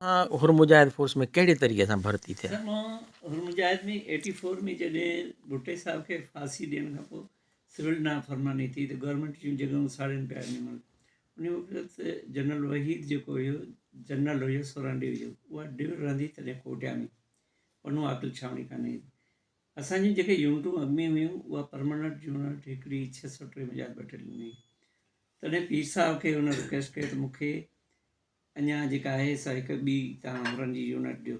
हाँ, हुरमुजाहिद फोर्स में कहिड़े तरीक़े सां भर्ती थिया? सर मां हुरमुजाहिद में 84 में जॾहिं भुट्टे साहिब खे फांसी ॾियण खां पोइ सिविल नाफ़रमानी थी त गवर्नमेंट जूं जॻहियूं साड़ियुनि पिया वञनि। उन वक़्तु जनरल वहीद जेको हुयो जनरल हुयो सोरांडी हुयो, उहा डिव रहंदी तॾहिं कोटिया में, पनो आकिल छावणी कान्हे। असांजी जेके यूनिटूं अॻु में हुयूं उहा परमानेंट यूनिट हिकिड़ी 653 बटालियन हुई। तॾहिं पीर साहिब खे हुन रिक्वेस्ट कई त मूंखे अञा जेका आहे सा हिकु ॿी तव्हां हुननि जी यूनिट ॾियो।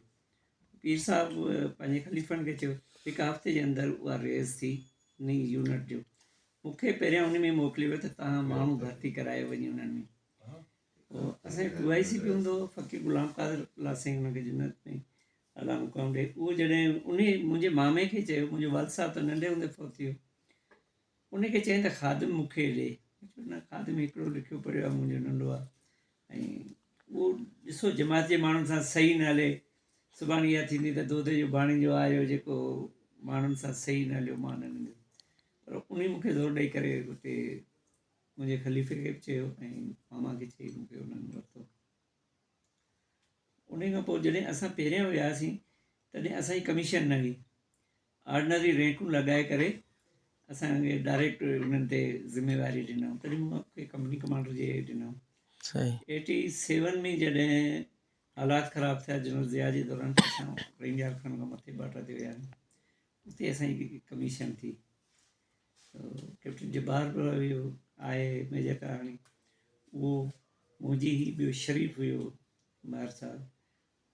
पीर साहिबु पंहिंजे ख़लीफ़नि खे चयो हिकु हफ़्ते जे अंदरि उहा रेज़ थी नई यूनिट ॾियो। मूंखे पहिरियां उन में मोकिलियो वियो त तव्हां माण्हू भर्ती कराए वञी उन्हनि में। पोइ असांजो QIC बि हूंदो हुओ, फ़क़ीर गुलाम क़ादिर अल्लाह सिंह हुनखे जिन्नत में अलाह मुक़ाम ॾे। उहो जॾहिं उन मुंहिंजे मामे खे चयो, मुंहिंजो वाल साहिबु त नंढे हूंदे फ़ौत थी वियो, उनखे चयईं त ख़ादिम मूंखे ॾे। न ख़ादिम हिकिड़ो लिखियो पढ़ियो आहे, मुंहिंजो नंढो आहे, ऐं उहो ॾिसो जमात जे माण्हुनि सां सही न हले। सुभाणे इहा थींदी त दोधे जो भाणीजो आयो जेको माण्हुनि सां सही न हलियो, मां न हलियो। पर उन मूंखे ज़ोर ॾेई करे हुते मुंहिंजे ख़लीफ़े खे बि चयो ऐं मामा खे चई मूंखे उन्हनि वरितो। उन खां पोइ जॾहिं असां पहिरियां वियासीं तॾहिं असांजी कमीशन न हुई, ऑर्डनरी रैंकूं लॻाए करे असांखे डायरेक्ट उन्हनि ते ज़िम्मेवारी ॾिनऊं। तॾहिं मूंखे कंपनी कमांडर जे ॾिनऊं। 87 में जॾहिं हालात ख़राबु थिया जनरल ज़िया जे दौरान, असां रेंजार खण खां मथे बाटा ते वियासीं, उते असांजी कमीशन थी। कैप्टन जब्बार बि हुयो, आहे मेजर कहाणी, उहो मुंहिंजी ही ॿियो शरीफ़ हुयो मार साहिबु,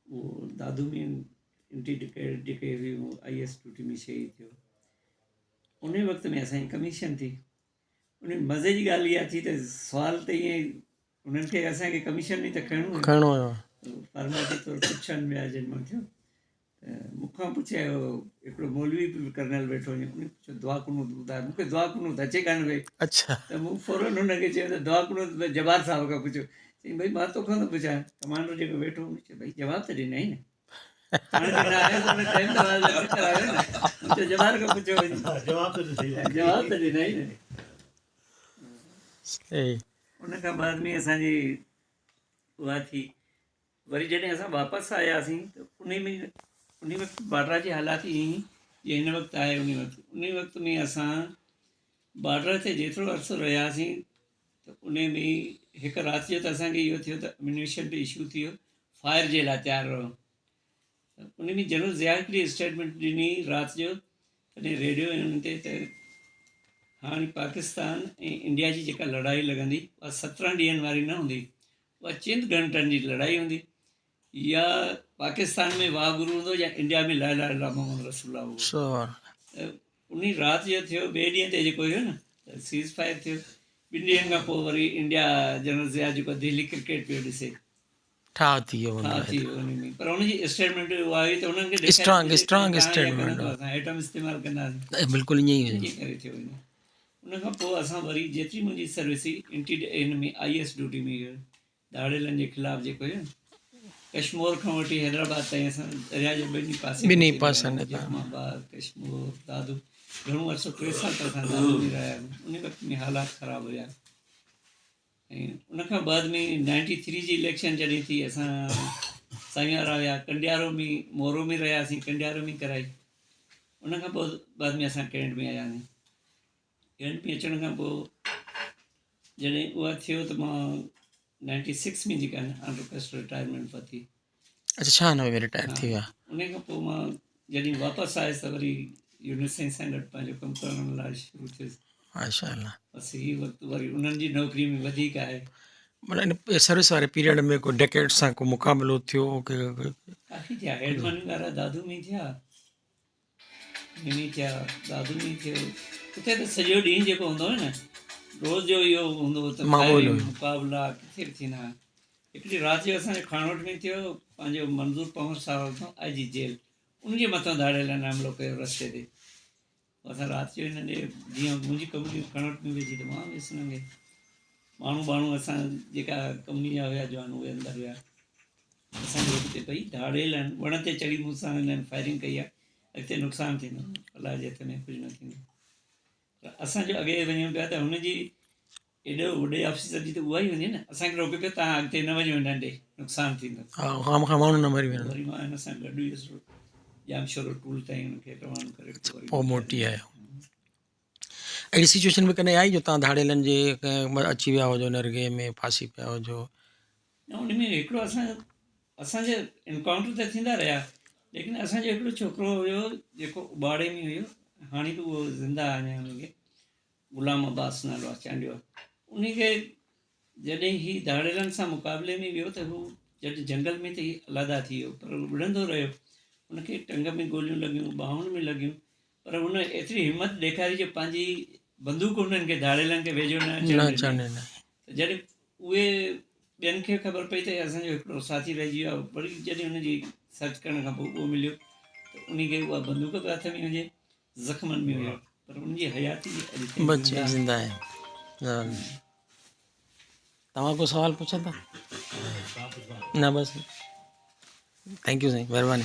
उहो दादू में इंटीडिकेट जेके हुयूं IS ड्यूटी में शहीद थियो। उन वक़्त में असांजी कमीशन थी। उन मज़े जी ॻाल्हि इहा थी त सुवाल त ईअं उन्हनि खे असांखे कमीशन में त खणणो हुयो, फॉर्मेलिटी तौरु पुछनि ॿिया जॾहिं मां थियो त मूंखां पुछियो हिकिड़ो मौलवी बि कर्नल वेठो हुयो, उन पुछियो दुआ कुनूत ॿुधाए, मूंखे दुआ कुनूत अचे कान पई। अच्छा, त मूं फौरन हुनखे चयो त दुआ कुनूत जब्बार साहिब खां पुछो। चई भई मां तोखां थो पुछां, कमांडर जेको वेठो हुन चयो भई जवाबु त ॾिनई न, हाणे ॾिना आयुसि हुन टाइम त करायो न, मूं जब्बार खां पुछो वञी, जवाबु त ॾिनई न। उन खां बाद में असांजी उहा थी। वरी जॾहिं असां वापसि आयासीं त उन वक़्तु बाड्रा जी हालात ईअं ई जीअं हिन वक़्तु आहे। उन वक़्त में असां बाड्रा ते जेतिरो अर्सो रहियासीं त उन में हिकु राति जो त असांखे इहो थियो त एम्यूनिशन ते इशू थी वियो, फायर जे लाइ तयारु रहो। त उन में जनरल ज़िया हिकिड़ी स्टेटमेंट ॾिनी राति जो, तॾहिं रेडियो हिननि ते त हाणे पाकिस्तान ऐं इंडिया जी जेका लड़ाई लॻंदी उहा 17 ॾींहंनि वारी न हूंदी, उहा चंद घंटनि जी लड़ाई हूंदी। या पाकिस्तान में वाहगुरु हूंदो या इंडिया में ला इलाहा इल्लल्लाह मोहम्मद रसूलुल्लाह हूंदो। उन राति जो थियो, ॿिए ॾींहं ते जेको हुयो न त सीज़ फायर थियो। 2 ॾींहंनि खां पोइ वरी इंडिया जनरल ज़िया जेको दिल्ली क्रिकेट पियो ॾिसे, ठा थी वियो उन में। पर हुनजी स्टेटमेंट उहा हुई त हुननि खे स्ट्रॉन्ग स्टेटमेंट असां एटम इस्तेमालु कंदासीं, बिल्कुलु ईअं ई करे थियो। उन खां पोइ असां वरी जेतिरी मुंहिंजी सर्विस हुई हिन में IS ड्यूटी में हुयो, दाड़ेलनि जे ख़िलाफ़ु जेको हुयो कश्मीर खां वठी हैदराबाद ताईं असां दरिया जे ॿिन्ही पासनि जमाबाद कश्मीर दादू घणो अर्सो 3 साल त असां दादू में रहिया आहियूं। उन वक़्त में हालात ख़राबु हुया। ऐं उनखां बाद में 93 जी इलेक्शन जॾहिं थी, असां साईं वारा हुया कंडियारो में, मोरो में रहियासीं, कंडियारो में कराई। उनखां पोइ बाद में असां कैंट में आयासीं। कैंट में अचण खां पोइ जॾहिं उहा थियो त मां 96 में जेका ऑन रिक्वेस्ट रिटायरमेंट वरिती। अच्छा, 96 में रिटायर थी विया। उन खां पोइ मां जॾहिं वापसि आयुसि त वरी यूनिस सां गॾु पंहिंजो कमु करण लाइ शुरू थियुसि। माशाअल्लाह। बसि हीअ वक़्तु वरी उन्हनि जी नौकिरी में वधीक आहे। माना इन सर्विस वारे पीरियड में को डेकेड सां को मुक़ाबिलो थियो की काफ़ी थिया। हेडमैन वारा दादू में थिया, मिनी थिया, दादू में थियो। उते त सॼो ॾींहुं जेको हूंदो हुओ न, रोज़ जो इहो हूंदो हुओ त मुक़ाबिला किथे बि थींदा हुआ। हिकिड़ी राति जो असांजो खानोट में थियो, पंहिंजो मंज़ूर पवन साहिब खां IG जेल, उनजे मथां दाड़ेलनि हमिलो कयो रस्ते ते। असां राति जो हिन ॾे जीअं मुंहिंजी कंपनी खणोट में विझी त मां वियुसि हुनखे, माण्हू असां जेका कंपनी जा हुआ जवान उहे अंदरि हुआ। असांजे अॻिते भई दाड़ेलनि वण ते चढ़ी मूंसां हिननि फायरिंग कई आहे, अॻिते नुक़सानु थींदो, अलाह जे हथ में कुझु न थींदो। त असांजो अॻे वञूं पिया त हुनजी एॾो वॾे ऑफिसर जी त उहा ई हूंदी न, असांखे रोके पियो तव्हां अॻिते न वञो नंढे नुक़सानु थींदो। हा खां माण्हू न मरी वेंदा। वरी मां हिन सां गॾु हुयुसि जामशोरो टूल ताईं हुनखे रवानो करे वरी पोइ मोटी आयो। अहिड़ी सिचुएशन में कॾहिं आई जो तव्हां धाड़ेलनि जे अची विया हुजो नरगे में फासी पिया हुजो? न उन में हिकिड़ो असांजे इनकाउंटर त थींदा रहिया, लेकिन असांजो हिकिड़ो छोकिरो हुयो जेको उबाड़े में हुयो, हाणे बि उहो ज़िंदा आहे अञा, हुनखे ग़ुलाम अब्बास नालो आहे चांडियो। उनखे जॾहिं ही धाड़ेलनि सां मुक़ाबले में वियो त हू जॾहिं जंगल में त ही अलादा थी वियो, पर हू विढ़ंदो रहियो। हुनखे टंग में गोलियूं लॻियूं, ॿाहुनि में लॻियूं, पर हुन एतिरी हिमत ॾेखारी जो पंहिंजी बंदूक हुननि खे धाड़ेलनि खे वेझो न अचणु ॾिनी। जॾहिं उहे ॿियनि खे ख़बर पई त असांजो हिकिड़ो साथी रहिजी वियो आहे, वरी जॾहिं हुनजी सर्च करण खां पोइ उहो मिलियो त उनखे उहा बंदूक बि हथ में हुजे, ज़ख़्मनि में हुयो, पर उनजी हयाती बची ज़िंदा आहे। तव्हां को सवाल पुछंदा? न बसि, थैंक यू साईं, महिरबानी।